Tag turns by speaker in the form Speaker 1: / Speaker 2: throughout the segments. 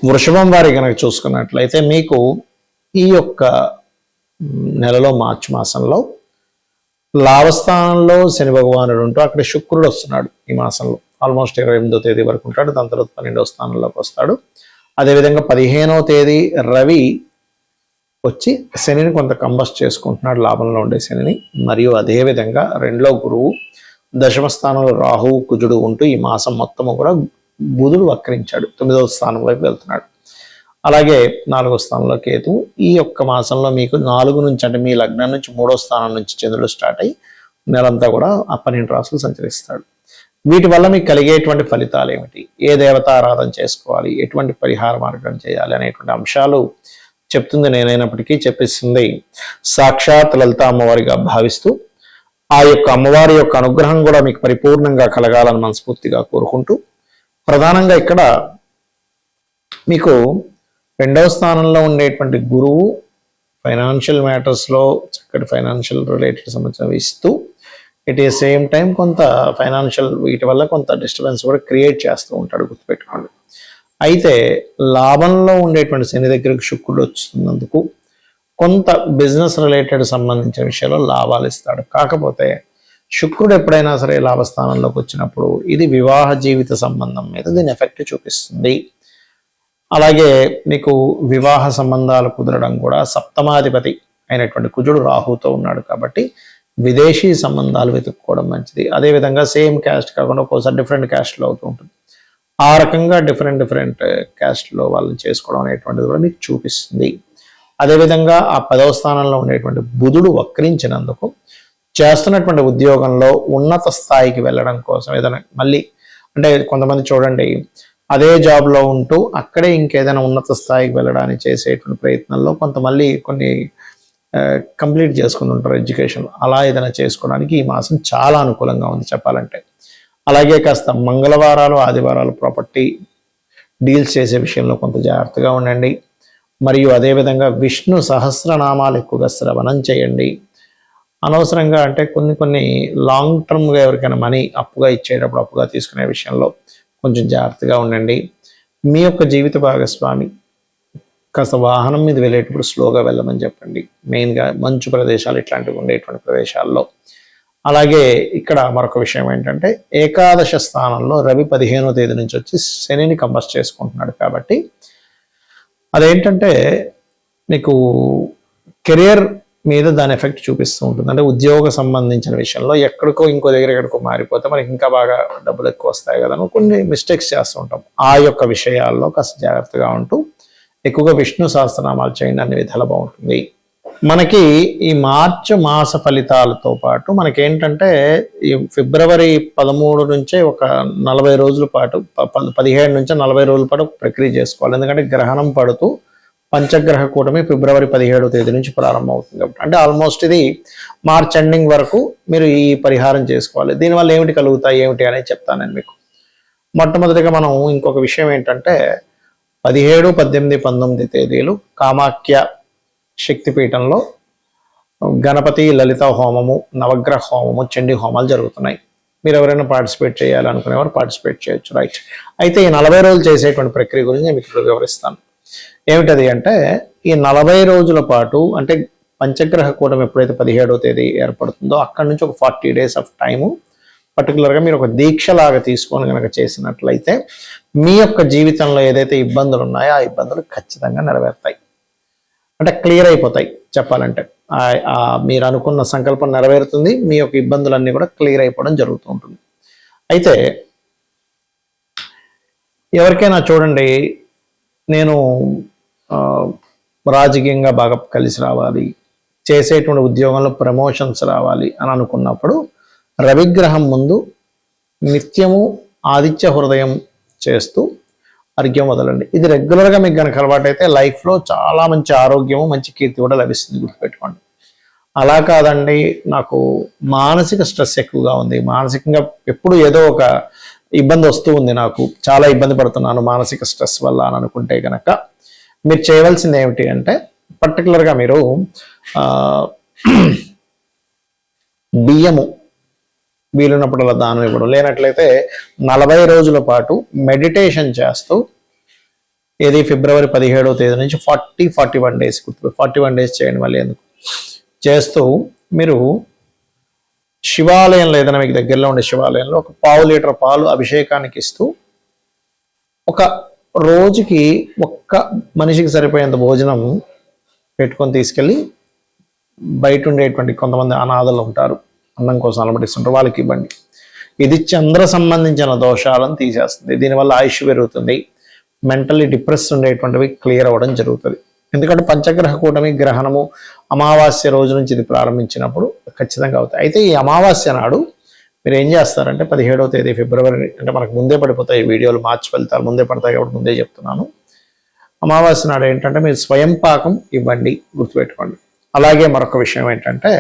Speaker 1: వృషభం వారి కనుక చూసుకున్నట్లయితే మీకు ఈ యొక్క నెలలో మార్చి మాసంలో లాభస్థానంలో శని భగవానుడు ఉంటూ అక్కడ శుక్రుడు వస్తున్నాడు. ఈ మాసంలో ఆల్మోస్ట్ 28వ తేదీ వరకు ఉంటాడు. దాని తర్వాత 12వ స్థానంలోకి వస్తాడు. అదేవిధంగా 15వ తేదీ రవి వచ్చి శనిని కొంత కంబస్ట్ చేసుకుంటున్నాడు, లాభంలో ఉండే శనిని. మరియు అదేవిధంగా 2లో గురువు, దశమ స్థానంలో రాహువు కుజుడు ఉంటూ ఈ మాసం మొత్తము కూడా బుధుడు వక్రించాడు, 9వ స్థానం వైపు వెళ్తున్నాడు. అలాగే 4వ స్థానంలో కేతు. ఈ యొక్క మాసంలో మీకు 4 నుంచి అంటే మీ లగ్నం నుంచి 3వ స్థానం నుంచి చంద్రుడు స్టార్ట్ అయ్యి నెలంతా కూడా 12 రాశులు సంచరిస్తాడు. వీటి వల్ల మీకు కలిగేటువంటి ఫలితాలు ఏమిటి, ఏ దేవత ఆరాధన చేసుకోవాలి, ఎటువంటి పరిహార మార్గం చేయాలి అనేటువంటి అంశాలు చెప్తుంది నేనైనప్పటికీ చెప్పిస్తుంది సాక్షాత్ లలిత అమ్మవారిగా భావిస్తూ ఆ యొక్క అమ్మవారి యొక్క అనుగ్రహం కూడా మీకు పరిపూర్ణంగా కలగాలని మనస్ఫూర్తిగా కోరుకుంటూ, ప్రధానంగా ఇక్కడ మీకు 2వ స్థానంలో ఉండేటువంటి గురువు ఫైనాన్షియల్ మ్యాటర్స్లో చక్కటి ఫైనాన్షియల్ రిలేటెడ్ సంబంధించినవి ఇస్తూ ఎట్ ఏ సేమ్ టైం కొంత ఫైనాన్షియల్ వీటి వల్ల కొంత డిస్టర్బెన్స్ కూడా క్రియేట్ చేస్తూ ఉంటాడు, గుర్తుపెట్టుకోండి. అయితే లాభంలో ఉండేటువంటి శని దగ్గరకు శుక్రుడు వస్తున్నందుకు కొంత బిజినెస్ రిలేటెడ్ సంబంధించిన విషయాల్లో లాభాలు ఇస్తాడు. కాకపోతే శుక్రుడు ఎప్పుడైనా సరే లాభస్థానంలోకి వచ్చినప్పుడు ఇది వివాహ జీవిత సంబంధం మీద దీని ఎఫెక్ట్ చూపిస్తుంది. అలాగే మీకు వివాహ సంబంధాలు కుదరడం కూడా సప్తమాధిపతి అయినటువంటి కుజుడు రాహుతో ఉన్నాడు కాబట్టి విదేశీ సంబంధాలు వెతుక్కోవడం మంచిది. అదేవిధంగా సేమ్ క్యాస్ట్ కాకుండా ఒక్కోసారి డిఫరెంట్ క్యాస్ట్లో అవుతూ ఉంటుంది. ఆ రకంగా డిఫరెంట్ క్యాస్ట్లో వాళ్ళని చేసుకోవడం అనేటువంటిది కూడా మీకు చూపిస్తుంది. అదేవిధంగా ఆ 10వ స్థానంలో ఉండేటువంటి బుధుడు వక్రించినందుకు చేస్తున్నటువంటి ఉద్యోగంలో ఉన్నత స్థాయికి వెళ్ళడం కోసం ఏదైనా మళ్ళీ అంటే కొంతమంది చూడండి అదే జాబ్లో ఉంటూ అక్కడే ఇంకేదైనా ఉన్నత స్థాయికి వెళ్ళడానికి చేసేటువంటి ప్రయత్నంలో కొంతమంది కొన్ని కంప్లీట్ చేసుకుని ఉంటారు ఎడ్యుకేషన్. అలా ఏదైనా చేసుకోవడానికి ఈ మాసం చాలా అనుకూలంగా ఉంది చెప్పాలంటే. అలాగే కాస్త మంగళవారాలు ఆదివారాలు ప్రాపర్టీ డీల్స్ చేసే విషయంలో కొంత జాగ్రత్తగా ఉండండి. మరియు అదేవిధంగా విష్ణు సహస్రనామాలు ఎక్కువగా శ్రవణం చేయండి. అనవసరంగా అంటే కొన్ని లాంగ్ టర్మ్గా ఎవరికైనా మనీ అప్పుగా ఇచ్చేటప్పుడు అప్పుగా తీసుకునే విషయంలో కొంచెం జాగ్రత్తగా ఉండండి. మీ యొక్క జీవిత భాగస్వామి కాస్త వాహనం మీద వెళ్ళేటప్పుడు స్లోగా వెళ్ళమని చెప్పండి, మెయిన్గా మంచు ప్రదేశాలు ఇట్లాంటివి ఉండేటువంటి ప్రదేశాల్లో. అలాగే ఇక్కడ మరొక విషయం ఏంటంటే ఏకాదశ స్థానంలో రవి 15వ తేదీ నుంచి వచ్చి శనిని కంబస్ట్ చేసుకుంటున్నాడు కాబట్టి అదేంటంటే మీకు కెరియర్ మీద దాని ఎఫెక్ట్ చూపిస్తూ ఉంటుంది. అంటే ఉద్యోగ సంబంధించిన విషయంలో ఎక్కడికో ఇంకో దగ్గర ఎక్కడికో మారిపోతే మనకి ఇంకా బాగా డబ్బులు ఎక్కువ వస్తాయి కదా, కొన్ని మిస్టేక్స్ చేస్తూ ఉంటాం. ఆ యొక్క విషయాల్లో కాస్త జాగ్రత్తగా ఉంటూ ఎక్కువగా విష్ణు సహస్రనామాలు చేయండి, అన్ని విధాలు బాగుంటుంది. మనకి ఈ మార్చి మాస ఫలితాలతో పాటు మనకేంటంటే ఈ ఫిబ్రవరి 13 నుంచే ఒక 40 రోజుల పాటు 17 నుంచి 40 రోజుల పాటు ప్రక్రియ చేసుకోవాలి. ఎందుకంటే గ్రహణం పడుతూ పంచగ్రహ కూటమి ఫిబ్రవరి 17వ తేదీ నుంచి ప్రారంభం అవుతుంది కాబట్టి అంటే ఆల్మోస్ట్ ఇది మార్చ్ ఎండింగ్ వరకు మీరు ఈ పరిహారం చేసుకోవాలి. దీనివల్ల ఏమిటి కలుగుతాయి ఏమిటి అనేది చెప్తాను నేను మీకు. మొట్టమొదటిగా మనం ఇంకొక విషయం ఏంటంటే 17, 18, 19 తేదీలు కామాఖ్య శక్తిపీఠంలో గణపతి లలిత హోమము, నవగ్రహ హోమము, చండీ హోమాలు జరుగుతున్నాయి. మీరు ఎవరైనా పార్టిసిపేట్ చేయాలనుకునేవారు పార్టిసిపేట్ చేయొచ్చు, రైట్. అయితే ఈ 40 రోజులు చేసేటువంటి ప్రక్రియ గురించి నేను మీకు వివరిస్తాను. ఏమిటది అంటే ఈ 40 రోజుల పాటు అంటే పంచగ్రహ కూటమి ఎప్పుడైతే 17వ తేదీ ఏర్పడుతుందో అక్కడి నుంచి ఒక 40 డేస్ ఆఫ్ టైము పర్టికులర్గా మీరు ఒక దీక్షలాగా తీసుకొని కనుక చేసినట్లయితే మీ యొక్క జీవితంలో ఏదైతే ఇబ్బందులు ఉన్నాయో ఆ ఇబ్బందులు ఖచ్చితంగా నెరవేరుతాయి, అంటే క్లియర్ అయిపోతాయి. చెప్పాలంటే మీరు అనుకున్న సంకల్పం నెరవేరుతుంది, మీ యొక్క ఇబ్బందులన్నీ కూడా క్లియర్ అయిపోవడం జరుగుతూ ఉంటుంది. అయితే ఎవరికైనా చూడండి నేను రాజకీయంగా బాగా కలిసి రావాలి, చేసేటువంటి ఉద్యోగంలో ప్రమోషన్స్ రావాలి అని అనుకున్నప్పుడు రవిగ్రహం ముందు నిత్యము ఆదిత్య హృదయం చేస్తూ అర్ఘ్యం వదలండి. ఇది రెగ్యులర్గా మీకు కనుక అలవాటైతే లైఫ్లో చాలా మంచి ఆరోగ్యము మంచి కీర్తి కూడా లభిస్తుంది, గుర్తుపెట్టుకోండి. అలా కాదండి నాకు మానసిక స్ట్రెస్ ఎక్కువగా ఉంది, మానసికంగా ఎప్పుడు ఏదో ఒక ఇబ్బంది వస్తూ ఉంది, నాకు చాలా ఇబ్బంది పడుతున్నాను మానసిక స్ట్రెస్ వల్ల అని అనుకుంటే కనుక మీరు చేయవలసింది ఏమిటి అంటే పర్టికులర్గా మీరు బియ్యము వీలున్నప్పుడు అలా దానం ఇవ్వడం, లేనట్లయితే 40 రోజుల పాటు మెడిటేషన్ చేస్తూ ఏది ఫిబ్రవరి 17వ తేదీ నుంచి 41 డేస్, 41 డేస్ చేయండి. మళ్ళీ ఎందుకు చేస్తూ మీరు శివాలయంలో, ఏదైనా మీకు దగ్గరలో ఉండే శివాలయంలో ఒక 1/2 లీటర్ పాలు అభిషేకానికి ఇస్తూ, ఒక రోజుకి ఒక్క మనిషికి సరిపోయేంత భోజనం పెట్టుకొని తీసుకెళ్ళి బయట ఉండేటువంటి కొంతమంది అనాథలు ఉంటారు, అన్నం కోసం అలమటిస్తుంటారు, వాళ్ళకి ఇవ్వండి. ఇది చంద్ర సంబంధించిన దోషాలను తీసేస్తుంది. దీనివల్ల ఆయుష్ పెరుగుతుంది, మెంటల్లీ డిప్రెస్ ఉండేటువంటివి క్లియర్ అవ్వడం జరుగుతుంది. ఎందుకంటే పంచగ్రహ కూటమి గ్రహణము అమావాస్య రోజు నుంచి ఇది ప్రారంభించినప్పుడు ఖచ్చితంగా అవుతాయి. అయితే ఈ అమావాస్య నాడు మీరు ఏం చేస్తారంటే 17వ తేదీ ఫిబ్రవరి, అంటే మనకు ముందే పడిపోతాయి ఈ వీడియోలు, మార్చి ఫలితాలు ముందే పడతాయి కాబట్టి ముందే చెప్తున్నాను. అమావాస్య నాడు ఏంటంటే మీరు స్వయం పాకం ఇవ్వండి, గుర్తుపెట్టుకోండి. అలాగే మరొక విషయం ఏంటంటే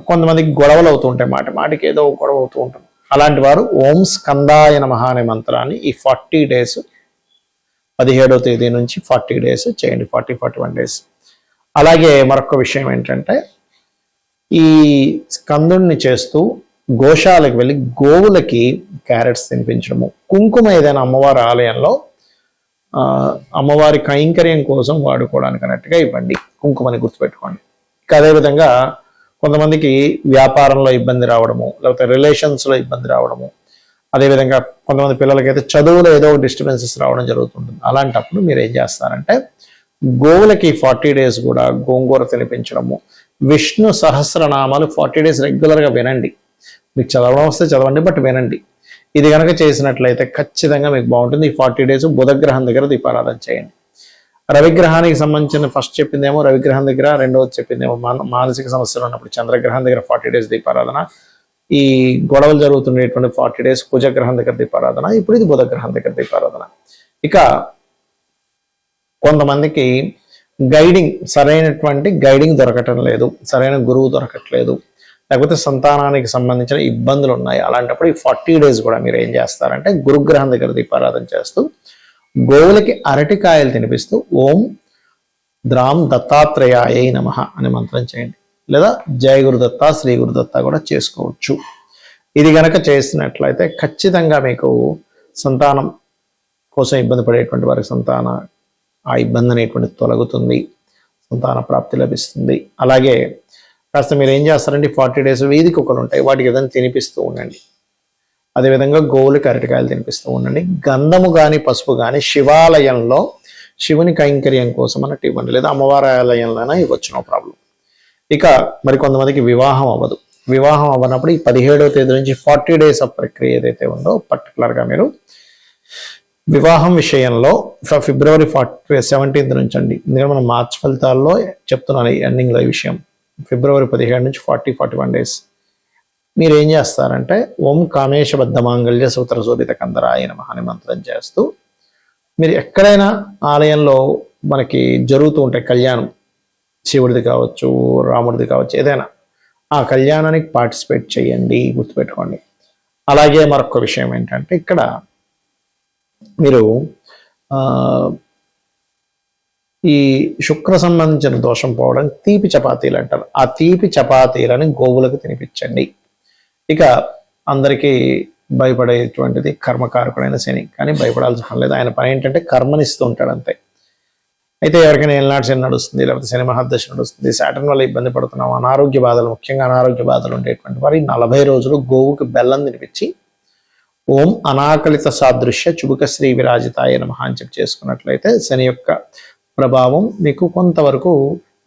Speaker 1: కొంతమందికి గొడవలు అవుతూ ఉంటాయి, మాటికి ఏదో గొడవ అవుతూ ఉంటుంది. అలాంటి వారు ఓం స్కందాయ నమః అనే మంత్రాన్ని ఈ 40 డేస్, 17వ తేదీ నుంచి 40 డేస్ చేయండి, 41 డేస్. అలాగే మరొక విషయం ఏంటంటే ఈ స్కందుని చేస్తూ గోశాలకు వెళ్ళి గోవులకి క్యారెట్స్ తినిపించడము, కుంకుమ ఏదైనా అమ్మవారి ఆలయంలో అమ్మవారి కైంకర్యం కోసం వాడుకోవడానికి అన్నట్టుగా ఇవ్వండి, కుంకుమని గుర్తుపెట్టుకోండి. ఇంకా అదేవిధంగా కొంతమందికి వ్యాపారంలో ఇబ్బంది రావడము, లేకపోతే రిలేషన్స్లో ఇబ్బంది రావడము, అదేవిధంగా కొంతమంది పిల్లలకైతే చదువులో ఏదో డిస్టర్బెన్సెస్ రావడం జరుగుతుంటుంది. అలాంటప్పుడు మీరు ఏం చేస్తారంటే గోవులకి 40 డేస్ కూడా గోంగూర తినిపించడము, విష్ణు సహస్రనామాలు 40 డేస్ రెగ్యులర్గా వినండి. మీకు చదవడం వస్తే చదవండి, బట్ వినండి. ఇది కనుక చేసినట్లయితే ఖచ్చితంగా మీకు బాగుంటుంది. ఈ 40 డేస్ బుధగ్రహం దగ్గర దీపారాధన చేయండి. రవిగ్రహానికి సంబంధించిన ఫస్ట్ చెప్పిందేమో రవిగ్రహం దగ్గర, రెండవది చెప్పిందేమో మానసిక సమస్యలు ఉన్నప్పుడు చంద్రగ్రహం దగ్గర 40 డేస్ దీపారాధన, ఈ గొడవలు జరుగుతుండేటువంటి 40 డేస్ కుజగ్రహం దగ్గర దీపారాధన, ఇప్పుడు ఇది బుధగ్రహం దగ్గర దీపారాధన. ఇక కొంతమందికి సరైనటువంటి గైడింగ్ దొరకటం లేదు, సరైన గురువు దొరకట్లేదు, లేకపోతే సంతానానికి సంబంధించిన ఇబ్బందులు ఉన్నాయి. అలాంటప్పుడు ఈ 40 డేస్ కూడా మీరు ఏం చేస్తారంటే గురుగ్రహం దగ్గర దీపారాధన చేస్తూ గోవులకి అరటికాయలు తినిపిస్తూ ఓం ద్రాం దత్తాత్రేయాయ నమః అనే మంత్రం చేయండి, లేదా జయ గురుదత్త, శ్రీ గురుదత్త కూడా చేసుకోవచ్చు. ఇది గనక చేసినట్లయితే ఖచ్చితంగా మీకు సంతానం కోసం ఇబ్బంది పడేటువంటి వారికి ఆ ఇబ్బంది అనేటువంటి తొలగుతుంది, సంతాన ప్రాప్తి లభిస్తుంది. అలాగే కాస్త మీరు ఏం చేస్తారంటే 40 డేస్ వీధి కుక్కలు ఉంటాయి, వాటికి ఏదైనా తినిపిస్తూ ఉండండి. అదేవిధంగా గోవులకి అరటికాయలు తినిపిస్తూ ఉండండి. గంధము కానీ పసుపు కానీ శివాలయంలో శివుని కైంకర్యం కోసం అన్నట్టు ఇవ్వండి, లేదా అమ్మవారి ఆలయంలోనే ఇవ్వచ్చు, నో ప్రాబ్లం. ఇక మరి కొంతమందికి వివాహం అవ్వదు. వివాహం అవ్వనప్పుడు ఈ 17వ తేదీ నుంచి 40 డేస్ ఆఫ్ ప్రక్రియ ఏదైతే ఉందో పర్టికులర్గా మీరు వివాహం విషయంలో ఫిబ్రవరి 17th నుంచి అండి, ఎందుకంటే మనం మార్చ్ ఫలితాల్లో చెప్తున్నాను ఈ ఎండింగ్లో ఈ విషయం. ఫిబ్రవరి 17 నుంచి 41 డేస్ మీరు ఏం చేస్తారంటే ఓం కామేశబద్ధ మాంగళ్య సూత్ర శోభిత కందరాయ నమః అనే మంత్రం చేస్తూ మీరు ఎక్కడైనా ఆలయంలో మనకి జరుగుతూ ఉంటాయి కళ్యాణం, శివుడిది కావచ్చు, రాముడిది కావచ్చు, ఏదైనా ఆ కళ్యాణానికి పార్టిసిపేట్ చేయండి, గుర్తుపెట్టుకోండి. అలాగే మరొక విషయం ఏంటంటే ఇక్కడ మీరు ఈ శుక్ర సంబంధించిన దోషం పోవడం తీపి చపాతీలు అంటారు, ఆ తీపి చపాతీలని గోవులకు తినిపించండి. ఇక అందరికీ భయపడేటువంటిది కర్మకారకుడైన శని, కానీ భయపడాల్సిన పని లేదు. ఆయన పని ఏంటంటే కర్మనిస్తూ ఉంటాడు అంతే. అయితే ఎవరికైనా ఏళ్ళనాటి శని నడుస్తుంది, లేకపోతే శని మహాదశ నడుస్తుంది, సాటర్న్ వల్ల ఇబ్బంది పడుతున్నాం, అనారోగ్య బాధలు, ముఖ్యంగా అనారోగ్య బాధలు ఉండేటువంటి వారు 40 రోజులు గోవుకి బెల్లం తినిపించి ఓం అనాకలిత సాదృశ్య చుబుక శ్రీ విరాజితాయ నమః అని చెప్పి చేసుకున్నట్లయితే శని యొక్క ప్రభావం మీకు కొంతవరకు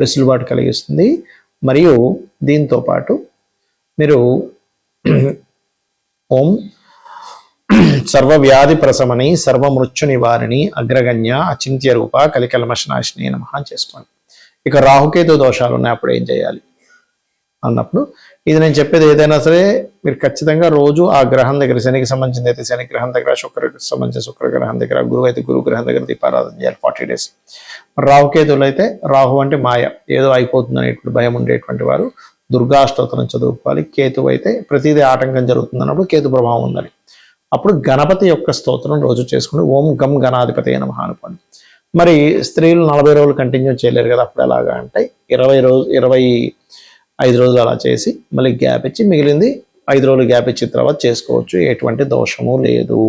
Speaker 1: వెసులుబాటు కలిగిస్తుంది. మరియు దీంతో పాటు మీరు ఓం సర్వవ్యాధి ప్రశమని సర్వమృత్యు నివారిణి అగ్రగణ్య అచింత్య రూప కలికల్మషనాశిని నమః చేసుకోండి. ఇక రాహుకేతు దోషాలు ఉన్నాయి, అప్పుడు ఏం చేయాలి అన్నప్పుడు ఇది నేను చెప్పేది ఏదైనా సరే మీరు ఖచ్చితంగా రోజు ఆ గ్రహం దగ్గర, శనికి సంబంధించింది అయితే శని గ్రహం దగ్గర, శుక్రకి సంబంధించిన శుక్రగ్రహం దగ్గర, గురువు అయితే గురు గ్రహం దగ్గర దీపారాధన చేయాలి 40 డేస్. రాహుకేతువులు అయితే రాహు అంటే మాయ, ఏదో అయిపోతుంది అనేటువంటి భయం ఉండేటువంటి వారు దుర్గాష్టోత్తరం చదువుకోవాలి. కేతువు అయితే ప్రతిదీ ఆటంకం జరుగుతుంది అన్నప్పుడు కేతు ప్రభావం ఉందని, అప్పుడు గణపతి యొక్క స్తోత్రం రోజు చేసుకుని ఓం గం గణాధిపతి నమః అనుకోండి. మరి స్త్రీలు 40 రోజులు కంటిన్యూ చేయలేరు కదా, అప్పుడు ఎలాగా అంటే 25 రోజులు అలా చేసి మళ్ళీ గ్యాప్ ఇచ్చి మిగిలింది 5 రోజులు గ్యాప్ ఇచ్చిన తర్వాత చేసుకోవచ్చు, ఎటువంటి దోషము లేదు.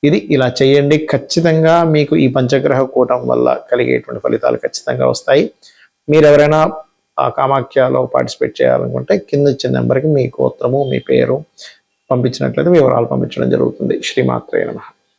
Speaker 1: ఇది ఇలా చేయండి. ఖచ్చితంగా మీకు ఈ పంచగ్రహ కూటం వల్ల కలిగేటువంటి ఫలితాలు ఖచ్చితంగా వస్తాయి. మీరు ఎవరైనా ఆ కామాఖ్యలో పార్టిసిపేట్ చేయాలనుకుంటే కింద ఇచ్చిన నెంబర్కి మీ గోత్రము, మీ పేరు పంపించినట్లయితే వివరాలు పంపించడం జరుగుతుంది. శ్రీమాత్రే నమః.